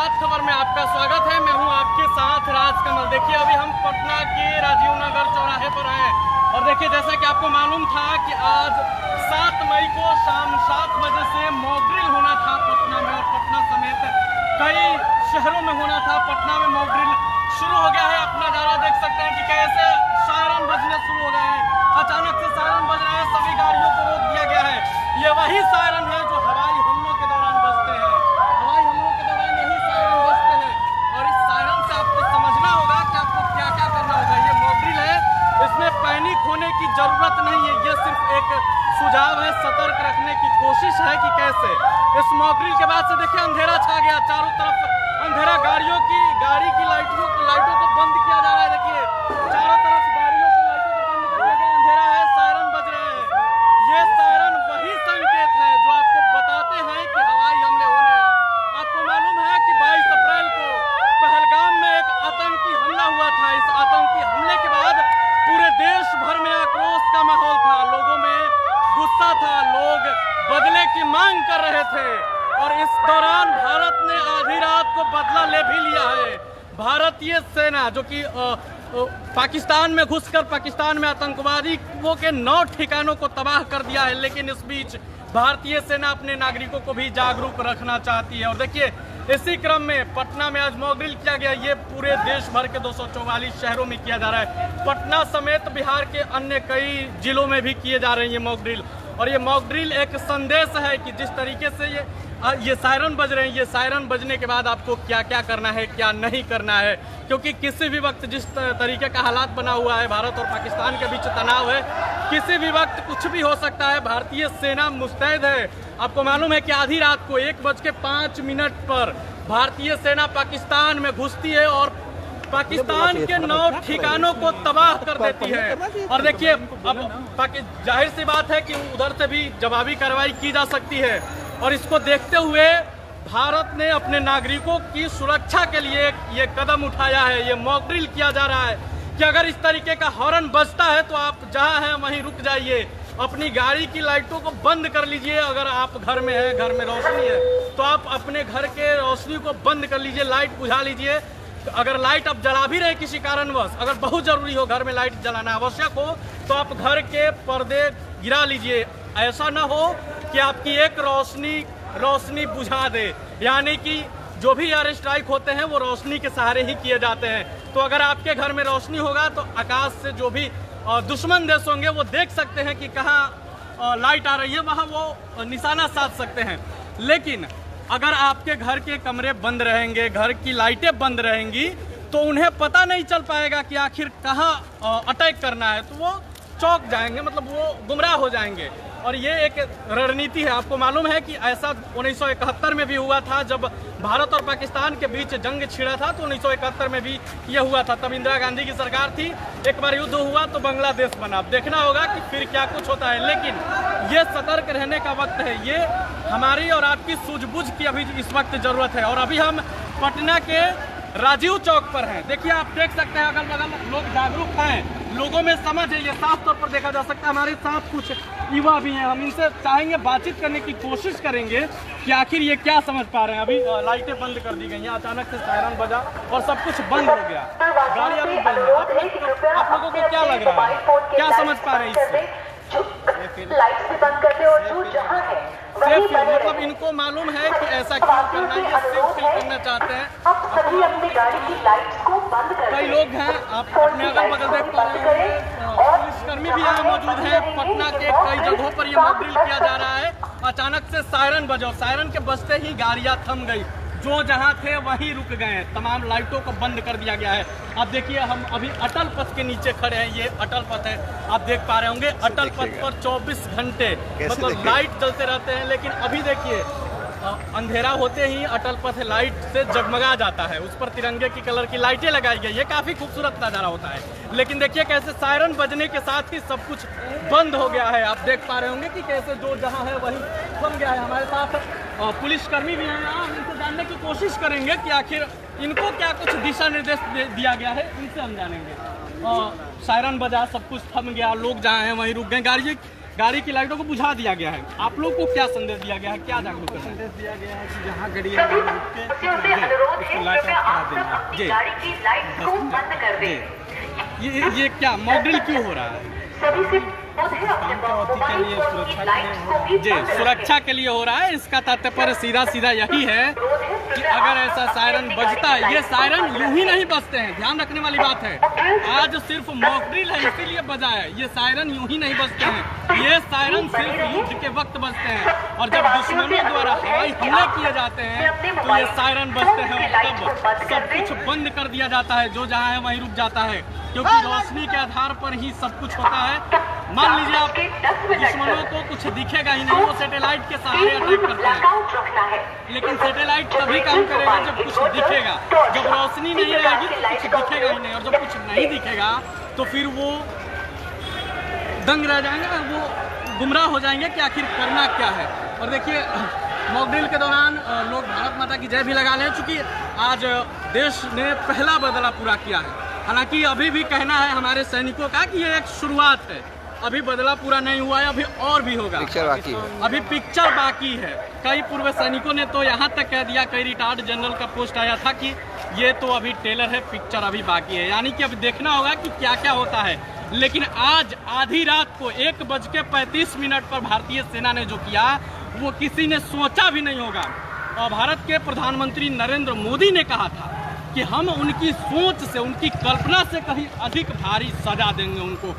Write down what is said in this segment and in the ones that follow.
राज खबर में आपका स्वागत है। मैं हूं आपके साथ राजकमल। देखिए अभी हम पटना के राजीव नगर चौराहे पर हैं और देखिए जैसा कि आपको मालूम था कि आज 7 मई को शाम 7 बजे से मॉक ड्रिल होना था पटना में, और पटना समेत कई शहरों में होना था। पटना में मॉक ड्रिल शुरू हो गया है। आप नज़ारा देख सकते हैं कि कैसे सायरन बजने शुरू हो गए हैं। अचानक से सायरन बज रहे हैं, सभी गाड़ियों को रोक दिया गया है। ये वही सायरन है जो हवाई हमलों के दौरान बजते हैं। हवाई हमलों के दौरान यही सायरन बजते हैं और इस सायरन से आपको समझना होगा कि आपको क्या क्या करना होगा। ये मॉक ड्रिल है, इसमें पैनिक होने की जरूरत नहीं है। ये सिर्फ एक सुझाव है, सतर्क रखने की कोशिश है कि कैसे इस मॉक ड्रिल के बाद से देखिए अंधेरा छा गया, चारों तरफ अंधेरा। गाड़ी की लाइटों को बंद किया जा रहा है। देखिए चारों तरफ गाड़ियों की लाइटों को बंद कर दिया गया, अंधेरा है, सायरन बज रहे हैं। ये सायरन वही संकेत है जो आपको बताते हैं कि हवाई हमले होने हैं। आपको मालूम है कि 22 अप्रैल को पहलगाम में एक आतंकी हमला हुआ था। इस आतंकी हमले के बाद पूरे देश भर में आक्रोश का माहौल था, लोगों में गुस्सा था, लोग बदले की मांग कर रहे थे। और इस दौरान भारत ने आधी रात को बदला ले भी लिया है। भारतीय सेना जो कि पाकिस्तान में घुसकर पाकिस्तान में आतंकवादियों के 9 ठिकानों को तबाह कर दिया है, लेकिन इस बीच भारतीय सेना अपने नागरिकों को भी जागरूक रखना चाहती है। और देखिए इसी क्रम में पटना में आज मॉक ड्रिल किया गया। ये पूरे देश भर के 244 शहरों में किया जा रहा है। पटना समेत बिहार के अन्य कई जिलों में भी किए जा रहे हैं ये मॉक ड्रिल। और ये मॉक ड्रिल एक संदेश है कि जिस तरीके से ये सायरन बज रहे हैं, ये सायरन बजने के बाद आपको क्या क्या करना है, क्या नहीं करना है। क्योंकि किसी भी वक्त जिस तरीके का हालात बना हुआ है, भारत और पाकिस्तान के बीच तनाव है, किसी भी वक्त कुछ भी हो सकता है। भारतीय सेना मुस्तैद है। आपको मालूम है कि आधी रात को 1:05 पर भारतीय सेना पाकिस्तान में घुसती है और पाकिस्तान के 9 ठिकानों को तबाह कर देती है। और देखिए अब जाहिर सी बात है कि उधर से भी जवाबी कार्रवाई की जा सकती है। और इसको देखते हुए भारत ने अपने नागरिकों की सुरक्षा के लिए ये कदम उठाया है। ये मॉक ड्रिल किया जा रहा है कि अगर इस तरीके का हॉर्न बजता है तो आप जहां हैं वहीं रुक जाइए, अपनी गाड़ी की लाइटों को बंद कर लीजिए। अगर आप घर में हैं, घर में रोशनी है तो आप अपने घर के रोशनी को बंद कर लीजिए, लाइट बुझा लीजिए। अगर लाइट आप जला भी रहे किसी कारणवश, अगर बहुत ज़रूरी हो, घर में लाइट जलाना आवश्यक हो, तो आप घर के पर्दे गिरा लीजिए। ऐसा ना हो कि आपकी एक रोशनी बुझा दे। यानी कि जो भी एयर स्ट्राइक होते हैं वो रोशनी के सहारे ही किए जाते हैं। तो अगर आपके घर में रोशनी होगा तो आकाश से जो भी दुश्मन देश होंगे वो देख सकते हैं कि कहाँ लाइट आ रही है, वहाँ वो निशाना साध सकते हैं। लेकिन अगर आपके घर के कमरे बंद रहेंगे, घर की लाइटें बंद रहेंगी, तो उन्हें पता नहीं चल पाएगा कि आखिर कहाँ अटैक करना है। तो वो चौंक जाएंगे, मतलब वो गुमराह हो जाएंगे। और ये एक रणनीति है। आपको मालूम है कि ऐसा 1971 में भी हुआ था, जब भारत और पाकिस्तान के बीच जंग छिड़ा था। तो 1971 में भी ये हुआ था, तब इंदिरा गांधी की सरकार थी। एक बार युद्ध हुआ तो बांग्लादेश बना। अब देखना होगा कि फिर क्या कुछ होता है। लेकिन ये सतर्क रहने का वक्त है। ये हमारी और आपकी सूझबूझ की अभी इस वक्त ज़रूरत है। और अभी हम पटना के राजीव चौक पर हैं। देखिए आप देख सकते हैं अगल बगल लोग जागरूक हैं, लोगों में समझ है, ये साफ तौर पर देखा जा सकता है। हमारे साथ कुछ युवा भी हैं, हम इनसे चाहेंगे, बातचीत करने की कोशिश करेंगे कि आखिर ये क्या समझ पा रहे हैं। अभी लाइटें बंद कर दी गई हैं, अचानक से सायरन बजा और सब कुछ बंद हो गया, गाड़ियाँ रुक गई हैं। आप लोगों को क्या लग रहा है, क्या समझ पा रहे हैं इससे? लाइट से बंद कर दे और जो जहां है सेफ फील, मतलब इनको मालूम है कि ऐसा क्यों करना है, ये सेफ फील करना चाहते हैं। अब सभी अपनी गाड़ी की लाइट्स को बंद कर कई लोग हैं, आप अपने अगल बगल देख पा रहे हैं, पुलिसकर्मी भी यहाँ मौजूद हैं। पटना के कई जगहों पर ये मॉक ड्रिल किया जा रहा है। अचानक से सायरन बजा, सायरन के बजते ही गाड़ियाँ थम गई, जो जहाँ थे वहीं रुक गए हैं, तमाम लाइटों को बंद कर दिया गया है। अब देखिए हम अभी अटल पथ के नीचे खड़े हैं, ये अटल पथ है, आप देख पा रहे होंगे। अटल पथ पर 24 घंटे मतलब लाइट चलते रहते हैं। लेकिन अभी देखिए अंधेरा होते ही अटल पथ लाइट से जगमगा जाता है, उस पर तिरंगे की कलर की लाइटें लगाई गई, ये काफ़ी खूबसूरत नज़ारा होता है। लेकिन देखिए कैसे सायरन बजने के साथ ही सब कुछ बंद हो गया है। आप देख पा रहे होंगे कि कैसे जो जहाँ है वहीं थम गया है। हमारे साथ पुलिसकर्मी भी हैं, हम इनसे जानने की कोशिश करेंगे कि आखिर इनको क्या कुछ दिशा निर्देश दिया गया है, इनसे हम जानेंगे। सायरन बजा, सब कुछ थम गया, लोग जहाँ हैं वहीं रुक गए, गाड़ी की लाइटों को बुझा दिया गया है। आप लोग को क्या संदेश दिया गया है, क्या जागरूक करना है? संदेश दिया गया है कि जहाँ सभी गाड़ियाँ वासियों से अनुरोध है कृपया आप सब अपनी जी। गाड़ी की लाइट को बंद कर दें। ये क्या मॉकड्रिल क्यों हो रहा है? सभी से अनुरोध है अपने मोबाइल फोन की लाइट को भी जी, बंद सुरक्षा के लिए हो रहा है। इसका तात्पर्य सीधा सीधा यही है कि अगर ऐसा सायरन बजता है, ये सायरन यूं ही नहीं बजते हैं, ध्यान रखने वाली बात है। आज सिर्फ मॉकड्रिल है इसीलिए बजा है, ये सायरन यूं ही नहीं बजते हैं। ये सायरन सिर्फ युद्ध के वक्त बजते हैं और जब दुश्मनों द्वारा हवाई हमले किए जाते हैं तो ये सायरन बजते हैं और तब सब कुछ बंद कर दिया जाता है। जो जहाँ है वहीं रुक जाता है, क्योंकि रोशनी के आधार पर ही सब कुछ होता है। मान लीजिए आप दुश्मनों को कुछ दिखेगा ही नहीं, वो सैटेलाइट के सहारे अटैक करते हैं, लेकिन सैटेलाइट तभी काम करेगा जब कुछ दिखेगा। जब रोशनी नहीं रहेगी तो कुछ दिखेगा ही नहीं, और जब कुछ नहीं दिखेगा तो फिर वो दंग रह जाएंगे और वो गुमराह हो जाएंगे कि आखिर करना क्या है। और देखिए मॉकड्रिल के दौरान लोग भारत माता की जय भी लगा रहे हैं, चूँकि आज देश ने पहला बदला पूरा किया है। हालांकि अभी भी कहना है हमारे सैनिकों का कि ये एक शुरुआत है, अभी बदला पूरा नहीं हुआ है, अभी और भी होगा, पिक्चर बाकी है। अभी पिक्चर बाकी है। कई पूर्व सैनिकों ने तो यहाँ तक कह दिया, कई रिटायर्ड जनरल का पोस्ट आया था कि ये तो अभी टेलर है, पिक्चर अभी बाकी है। यानी कि अब देखना होगा कि क्या क्या होता है। लेकिन आज आधी रात को 1:35 पर भारतीय सेना ने जो किया वो किसी ने सोचा भी नहीं होगा। और भारत के प्रधानमंत्री नरेंद्र मोदी ने कहा था कि हम उनकी सोच से, उनकी कल्पना से कहीं अधिक भारी सजा देंगे उनको।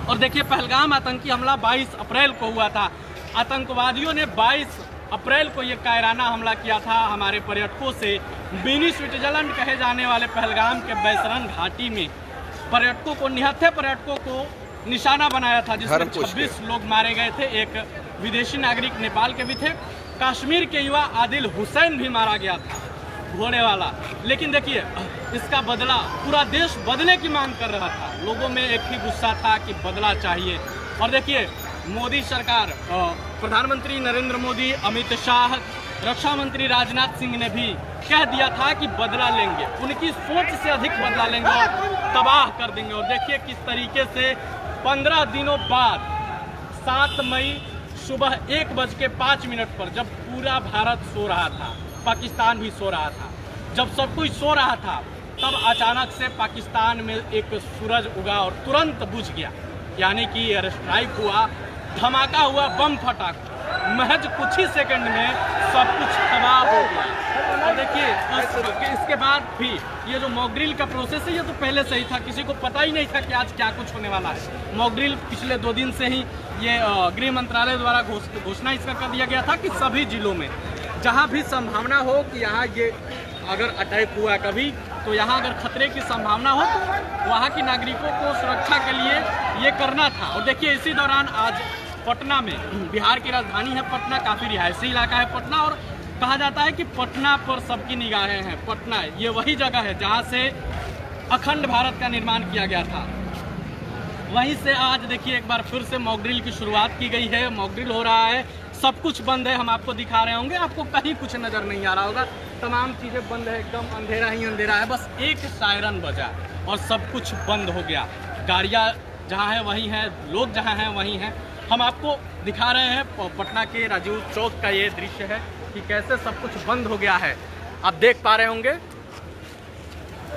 और देखिए पहलगाम आतंकी हमला 22 अप्रैल को हुआ था। आतंकवादियों ने 22 अप्रैल को ये कायराना हमला किया था हमारे पर्यटकों से। मिनी स्विट्जरलैंड कहे जाने वाले पहलगाम के बैसरन घाटी में पर्यटकों को, निहत्थे पर्यटकों को निशाना बनाया था, जिसमें 26 लोग मारे गए थे। एक विदेशी नागरिक नेपाल के भी थे। कश्मीर के युवा आदिल हुसैन भी मारा गया था, घोड़े वाला। लेकिन देखिए इसका बदला, पूरा देश बदले की मांग कर रहा था। लोगों में एक ही गुस्सा था कि बदला चाहिए। और देखिए मोदी सरकार, प्रधानमंत्री नरेंद्र मोदी, अमित शाह, रक्षा मंत्री राजनाथ सिंह ने भी कह दिया था कि बदला लेंगे, उनकी सोच से अधिक बदला लेंगे और तबाह कर देंगे। और देखिए किस तरीके से 15 दिनों बाद 7 मई सुबह 1:05 पर, जब पूरा भारत सो रहा था, पाकिस्तान भी सो रहा था, जब सब कुछ सो रहा था, तब अचानक से पाकिस्तान में एक सूरज उगा और तुरंत बुझ गया। यानी कि एयर स्ट्राइक हुआ, धमाका हुआ, बम फटा, महज कुछ ही सेकंड में सब कुछ तबाह हो गया। और देखिए इसके बाद भी ये जो मॉकड्रिल का प्रोसेस है, ये तो पहले से ही था, किसी को पता ही नहीं था कि आज क्या कुछ होने वाला है। मॉकड्रिल पिछले 2 दिन से ही ये गृह मंत्रालय द्वारा घोषणा इसका कर दिया गया था कि सभी जिलों में जहाँ भी संभावना हो कि यहाँ ये अगर अटैक हुआ कभी, तो यहाँ अगर खतरे की संभावना हो तो वहाँ की नागरिकों को सुरक्षा के लिए ये करना था। और देखिए इसी दौरान आज पटना में, बिहार की राजधानी है पटना, काफ़ी रिहायशी इलाका है पटना, और कहा जाता है कि पटना पर सबकी निगाहें हैं। पटना ये वही जगह है जहाँ से अखंड भारत का निर्माण किया गया था। वहीं से आज देखिए एक बार फिर से मॉकड्रिल की शुरुआत की गई है। मॉकड्रिल हो रहा है, सब कुछ बंद है, हम आपको दिखा रहे होंगे, आपको कहीं कुछ नज़र नहीं आ रहा होगा, तमाम चीज़ें बंद है, एकदम अंधेरा ही अंधेरा है। बस एक सायरन बजा और सब कुछ बंद हो गया। गाड़ियाँ जहाँ हैं वहीं हैं, लोग जहाँ हैं वहीं हैं। हम आपको दिखा रहे हैं पटना के राजीव चौक का ये दृश्य है कि कैसे सब कुछ बंद हो गया है। आप देख पा रहे होंगे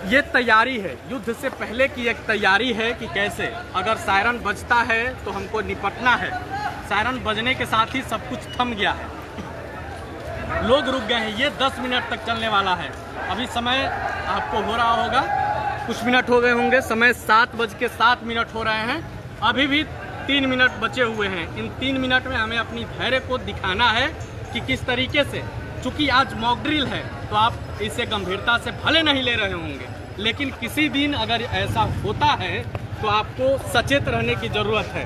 ये तैयारी है, युद्ध से पहले की एक तैयारी है कि कैसे अगर सायरन बजता है तो हमको निपटना है। सायरन बजने के साथ ही सब कुछ थम गया है, लोग रुक गए हैं। ये 10 मिनट तक चलने वाला है। अभी समय आपको हो रहा होगा, कुछ मिनट हो गए होंगे, समय 7:07 हो रहे हैं। अभी भी 3 मिनट बचे हुए हैं। इन 3 मिनट में हमें अपनी धैर्य को दिखाना है कि किस तरीके से, चूँकि आज मॉकड्रिल है तो आप इसे गंभीरता से भले नहीं ले रहे होंगे, लेकिन किसी दिन अगर ऐसा होता है तो आपको सचेत रहने की ज़रूरत है।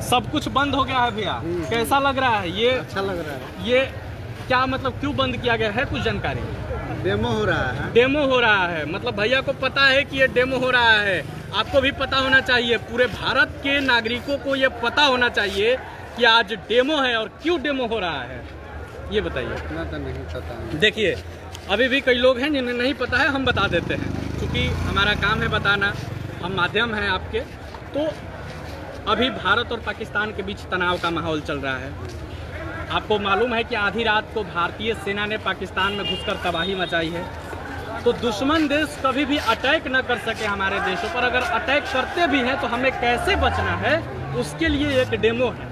सब कुछ बंद हो गया है भैया, कैसा लग रहा है? ये अच्छा लग रहा है। ये क्या मतलब, क्यों बंद किया गया है? कुछ जानकारी? डेमो हो रहा है। डेमो हो रहा है, मतलब भैया को पता है कि ये डेमो हो रहा है। आपको भी पता होना चाहिए, पूरे भारत के नागरिकों को ये पता होना चाहिए कि आज डेमो है और क्यों डेमो हो रहा है, ये बताइए। इतना तो नहीं पता। देखिए अभी भी कई लोग हैं जिन्हें नहीं पता है, हम बता देते हैं, क्योंकि हमारा काम है बताना, हम माध्यम हैं आपके। तो अभी भारत और पाकिस्तान के बीच तनाव का माहौल चल रहा है। आपको मालूम है कि आधी रात को भारतीय सेना ने पाकिस्तान में घुसकर तबाही मचाई है। तो दुश्मन देश कभी भी अटैक न कर सके हमारे देशों पर। अगर अटैक करते भी हैं तो हमें कैसे बचना है, उसके लिए एक डेमो है।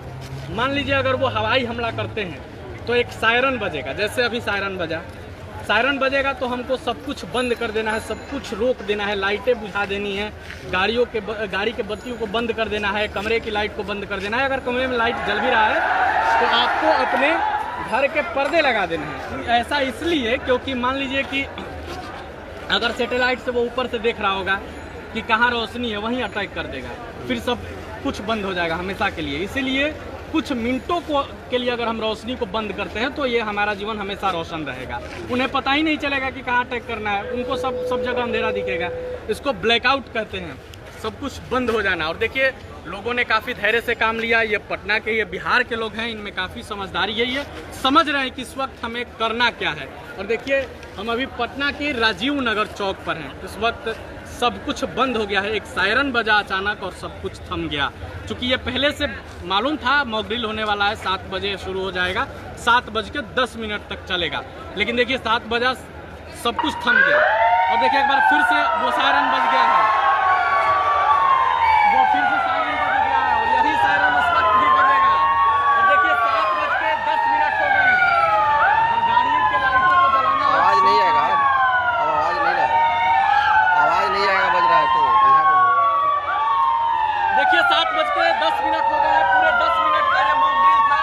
मान लीजिए अगर वो हवाई हमला करते हैं तो एक सायरन बजेगा, जैसे अभी सायरन बजा, सायरन बजेगा तो हमको सब कुछ बंद कर देना है, सब कुछ रोक देना है, लाइटें बुझा देनी है, गाड़ी के बत्तियों को बंद कर देना है, कमरे की लाइट को बंद कर देना है। अगर कमरे में लाइट जल भी रहा है तो आपको अपने घर के पर्दे लगा देने हैं। ऐसा इसलिए क्योंकि मान लीजिए कि अगर सैटेलाइट से वो ऊपर से देख रहा होगा कि कहाँ रोशनी है, वहीं अटैक कर देगा, फिर सब कुछ बंद हो जाएगा हमेशा के लिए। इसीलिए कुछ मिनटों के लिए अगर हम रोशनी को बंद करते हैं तो ये हमारा जीवन हमेशा रोशन रहेगा। उन्हें पता ही नहीं चलेगा कि कहाँ अटैक करना है, उनको सब जगह अंधेरा दिखेगा। इसको ब्लैकआउट कहते हैं, सब कुछ बंद हो जाना। और देखिए लोगों ने काफ़ी धैर्य से काम लिया। ये पटना के, ये बिहार के लोग हैं, इनमें काफ़ी समझदारी है, ये समझ रहे हैं कि इस वक्त हमें करना क्या है। और देखिए हम अभी पटना के राजीव नगर चौक पर हैं। इस वक्त सब कुछ बंद हो गया है। एक सायरन बजा अचानक और सब कुछ थम गया। चूँकि ये पहले से मालूम था मॉक ड्रिल होने वाला है, 7 बजे शुरू हो जाएगा, 7:10 तक चलेगा। लेकिन देखिए 7 बजा सब कुछ थम गया। और देखिए एक बार फिर से वो सायरन बज गया है, वो फिर से सायरन बज गया है और यही सायरन उस वक्त भी बजेगा। और देखिए 7:10 हो गए और गाड़ियों के लाइटों को जलाना। आवाज नहीं आएगा, अब आवाज नहीं रहेगा, आवाज नहीं आएगा, बज रहा है तो यहाँ पर देखिए 7:10 हो गए हैं। पूरे 10 मिनट का ये मॉक ड्रिल था।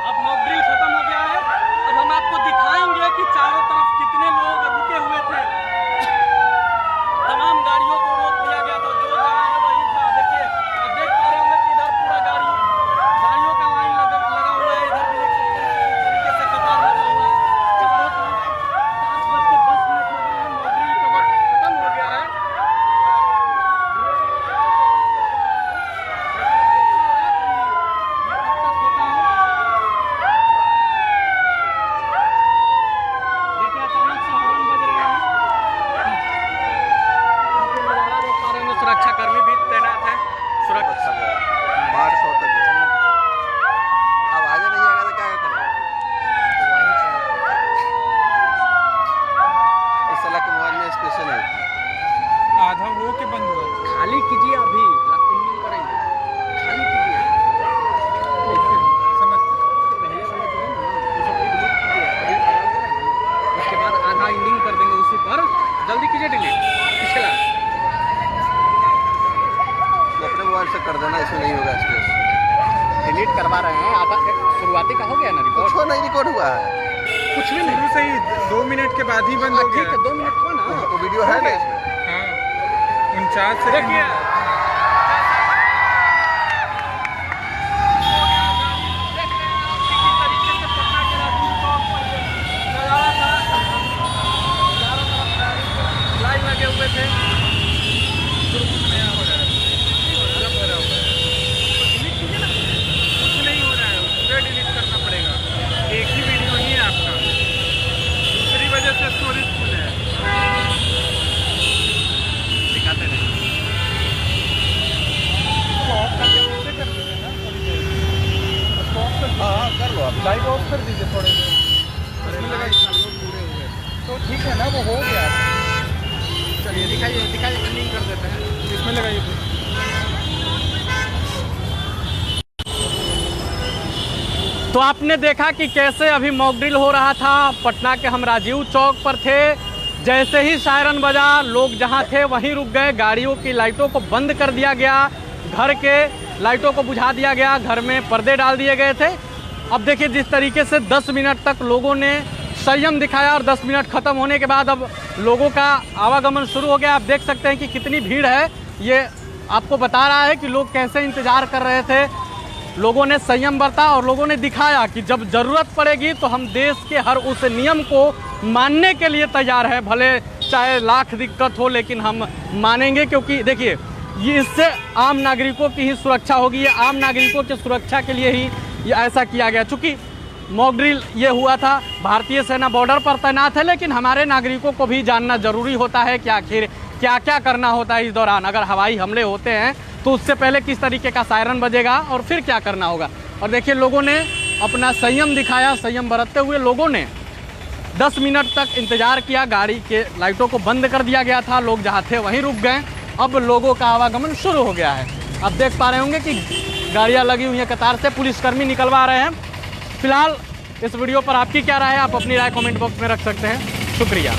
अब मॉक ड्रिल खत्म हो गया है। अब हम आपको दिखाएंगे कि चारों तरफ कितने लोग रुके हुए थे। तमाम गाड़ियों को रोक दिया गया था, जो जगह है वही था। देखिए अब देख पा रहे होंगे कि इधर पूरा गाड़ियों का लाइन लगा हुआ है। इधर भी देख सकते हैं इस तरीके से कतार लगा हुआ है चारों तरफ। 7:10 हो गए हैं, मॉक ड्रिल का वक्त खत्म हो गया है। सुरक्षाकर्मी भी तैनात है। सुरक्षा 1200 तक है। आवाज नहीं आएगा तो क्या करेंगे? इस साल के मोबाइल में स्पेशल है, आधा हो के बंद हुआ। खाली कीजिए, अभी इंजन करेंगे, खाली कीजिए। समझ पहले वाला जो है ना उसको डिलीट कीजिए, अभी आवाज आएगा। उसके बाद आधा इंडिंग कर देंगे उसी पर। जल्दी कीजिए डिलीट, पिछला अपने मोबाइल से कर देना, इसमें नहीं होगा स्पेस। डिलीट करवा रहे हैं। आधा शुरुआती का हो गया ना रिकॉर्ड, कुछ नहीं रिकॉर्ड हुआ है, कुछ भी नहीं। शुरू से ही 2 मिनट के बाद ही बंद हो ठीक गया। है 2 मिनट हुआ ना, वो वीडियो है ना इसमें। हाँ 49 सेकंड। देखिए लगे हुए थे। कुछ नहीं हो रहा है, पूरा डिलीट करना पड़ेगा। एक ही वीडियो ही है आपका, दूसरी वजह से स्टोरेज फुल है। दिखाते नहीं। ऑफ करके फिर से कर दीजिए ना थोड़ी देर। उसको ऑफ कर, हाँ कर लो आप। लाइट ऑफ कर दीजिए थोड़ी देर। उसमें लगाइए तो ठीक है ना, वो हो गया। चलिए दिखाइए इंडिंग कर देते हैं। इसमें लगाइए फिर। तो आपने देखा कि कैसे अभी मॉक ड्रिल हो रहा था। पटना के हम राजीव चौक पर थे। जैसे ही सायरन बजा, लोग जहां थे वहीं रुक गए। गाड़ियों की लाइटों को बंद कर दिया गया, घर के लाइटों को बुझा दिया गया, घर में पर्दे डाल दिए गए थे। अब देखिए जिस तरीके से 10 मिनट तक लोगों ने संयम दिखाया और 10 मिनट ख़त्म होने के बाद अब लोगों का आवागमन शुरू हो गया। आप देख सकते हैं कि कितनी भीड़ है। ये आपको बता रहा है कि लोग कैसे इंतज़ार कर रहे थे। लोगों ने संयम बरता और लोगों ने दिखाया कि जब ज़रूरत पड़ेगी तो हम देश के हर उस नियम को मानने के लिए तैयार हैं। भले चाहे लाख दिक्कत हो, लेकिन हम मानेंगे, क्योंकि देखिए ये इससे आम नागरिकों की ही सुरक्षा होगी। ये आम नागरिकों की सुरक्षा के लिए ही ये ऐसा किया गया। चूँकि मॉक ड्रिल ये हुआ था, भारतीय सेना बॉर्डर पर तैनात है, लेकिन हमारे नागरिकों को भी जानना ज़रूरी होता है कि आखिर क्या क्या करना होता है इस दौरान। अगर हवाई हमले होते हैं तो उससे पहले किस तरीके का सायरन बजेगा और फिर क्या करना होगा। और देखिए लोगों ने अपना संयम दिखाया, संयम बरतते हुए लोगों ने 10 मिनट तक इंतज़ार किया। गाड़ी के लाइटों को बंद कर दिया गया था, लोग जहाँ थे वहीं रुक गए। अब लोगों का आवागमन शुरू हो गया है। अब देख पा रहे होंगे कि गाड़ियाँ लगी हुई हैं कतार से, पुलिसकर्मी निकलवा रहे हैं। फिलहाल इस वीडियो पर आपकी क्या राय है, आप अपनी राय कमेंट बॉक्स में रख सकते हैं। शुक्रिया।